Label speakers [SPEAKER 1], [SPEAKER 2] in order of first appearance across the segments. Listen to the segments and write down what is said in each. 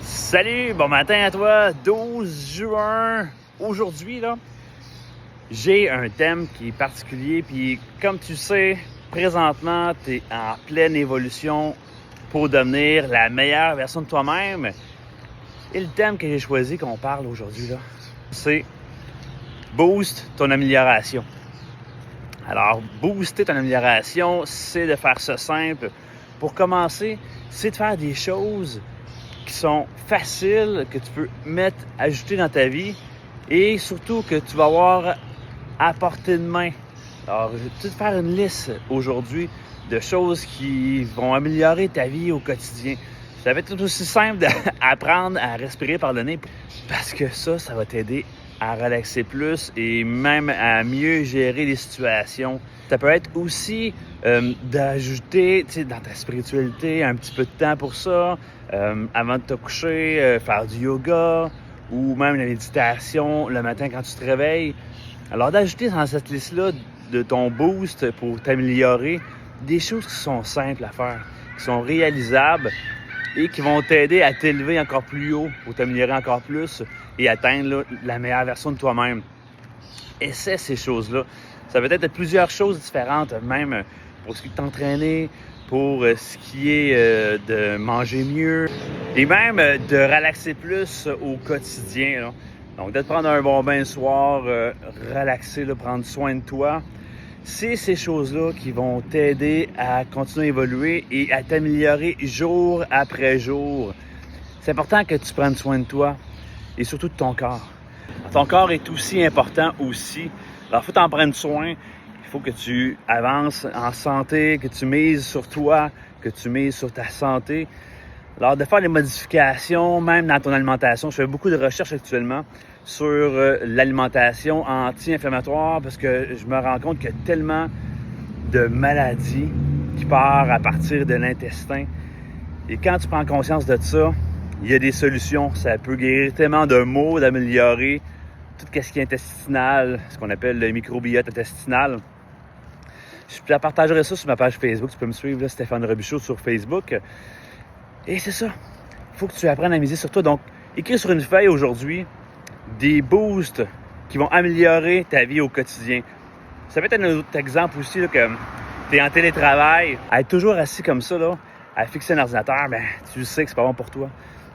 [SPEAKER 1] Salut, bon matin à toi, 12 juin. Aujourd'hui, là, j'ai un thème qui est particulier. Puis, comme tu sais, présentement, tu es en pleine évolution pour devenir la meilleure version de toi-même. Et le thème que j'ai choisi qu'on parle aujourd'hui, là, c'est Boost ton amélioration. Alors, booster ton amélioration, c'est de faire ça simple. Pour commencer, c'est de faire des choses qui sont faciles, que tu peux ajouter dans ta vie et surtout que tu vas avoir à portée de main. Alors, je vais tout faire une liste aujourd'hui de choses qui vont améliorer ta vie au quotidien. Ça va être tout aussi simple d'apprendre à respirer par le nez parce que ça va t'aider à relaxer plus et même à mieux gérer les situations. Ça peut être aussi d'ajouter dans ta spiritualité un petit peu de temps pour ça, avant de te coucher, faire du yoga ou même la méditation le matin quand tu te réveilles. Alors d'ajouter dans cette liste-là de ton boost pour t'améliorer des choses qui sont simples à faire, qui sont réalisables et qui vont t'aider à t'élever encore plus haut pour t'améliorer encore plus et atteindre là, la meilleure version de toi-même. Essaie ces choses-là. Ça peut être plusieurs choses différentes, même pour ce qui est de t'entraîner, pour ce qui est de manger mieux et même de relaxer plus au quotidien. Là. Donc, de te prendre un bon bain le soir, relaxer, là, prendre soin de toi. C'est ces choses-là qui vont t'aider à continuer à évoluer et à t'améliorer jour après jour. C'est important que tu prennes soin de toi et surtout de ton corps. Ton corps est aussi important aussi. Alors, il faut t'en prendre soin. Il faut que tu avances en santé, que tu mises sur toi, que tu mises sur ta santé. Alors, de faire des modifications, même dans ton alimentation. Je fais beaucoup de recherches actuellement sur l'alimentation anti-inflammatoire parce que je me rends compte qu'il y a tellement de maladies qui partent à partir de l'intestin. Et quand tu prends conscience de ça, il y a des solutions. Ça peut guérir tellement de maux, d'améliorer tout ce qui est intestinal, ce qu'on appelle le microbiote intestinal. Je partagerai ça sur ma page Facebook. Tu peux me suivre, là, Stéphane Robichaud, sur Facebook. Et c'est ça. Il faut que tu apprennes à miser sur toi. Donc, écris sur une feuille aujourd'hui des boosts qui vont améliorer ta vie au quotidien. Ça peut être un autre exemple aussi, là, que tu es en télétravail, à être toujours assis comme ça, là, à fixer un ordinateur, ben, tu sais que c'est pas bon pour toi.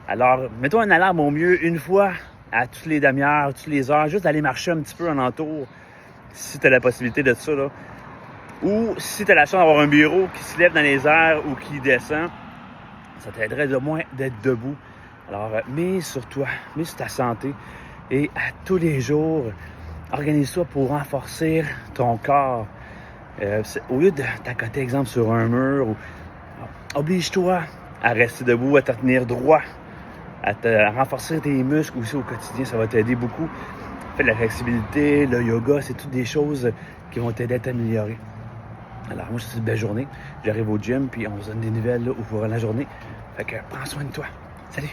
[SPEAKER 1] Alors, mets-toi une alarme au mieux une fois à toutes les demi-heures, toutes les heures, juste d'aller marcher un petit peu en entour, si tu as la possibilité de ça, là. Ou si tu as la chance d'avoir un bureau qui se lève dans les airs ou qui descend, ça t'aiderait de moins d'être debout. Alors, mise sur toi, mise sur ta santé et à tous les jours, organise-toi pour renforcer ton corps. Au lieu de t'accoter, exemple, sur un mur, oblige-toi à rester debout, à te tenir droit, à renforcer tes muscles aussi au quotidien. Ça va t'aider beaucoup. Fais de la flexibilité, le yoga, c'est toutes des choses qui vont t'aider à t'améliorer. Alors, moi, je te souhaite une belle journée. J'arrive au gym, puis on se donne des nouvelles là, au cours de la journée. Fait que prends soin de toi. Salut!